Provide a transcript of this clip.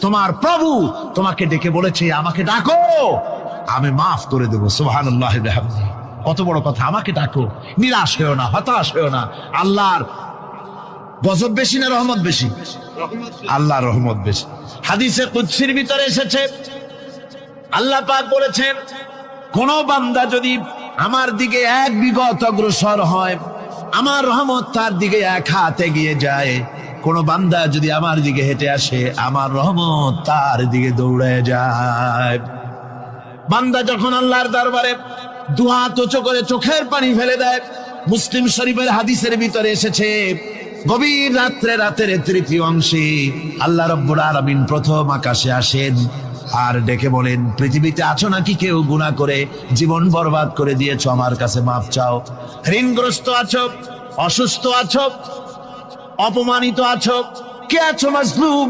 তোমার প্রভু তোমাকে ডেকে বলেছে আমাকে ডাকো, আমি মাফ করে দেবো। সুবহানাল্লাহি ওয়া বিহামদিহি। কত বড় কথা, আমাকে ডাকো, নিরাশ হয়েও না, হতাশ হয়েও না। আল্লাহর গজব বেশি না রহমত বেশি? আল্লাহর রহমত বেশি। হাদিসে কুদসির ভিতরে এসেছে, আল্লাহ পাক বলেছেন, কোন বান্দা যদি আমার দিকে এক বিগত অগ্রসর হয়, আমার রহমত তার দিকে এক হাত এগিয়ে যায়। কোন বান্দা যদি আমার দিকে হেঁটে আসে, আমার রহমত তার দিকে দৌড়ে যায়। বান্দা যখন আল্লাহর দরবারে দুহাত উঁচু করে চোখের পানি ফেলে দেয়, মুসলিম শরীফের হাদিসের ভিতরে এসেছে, গভীর রাত্রে, রাতের তৃতীয় অংশে আল্লাহ রাব্বুল আলামিন প্রথম আকাশে আসেন আর ডেকে বলেন, পৃথিবীতে আছো নাকি কেউ গুনাহ করে জীবন বরবাদ করে দিয়েছো, আমার কাছে মাফ চাও। ঋণগ্রস্ত আছো, অসুস্থ আছো, অপমানিত আছো, কে আছো মাজলুম,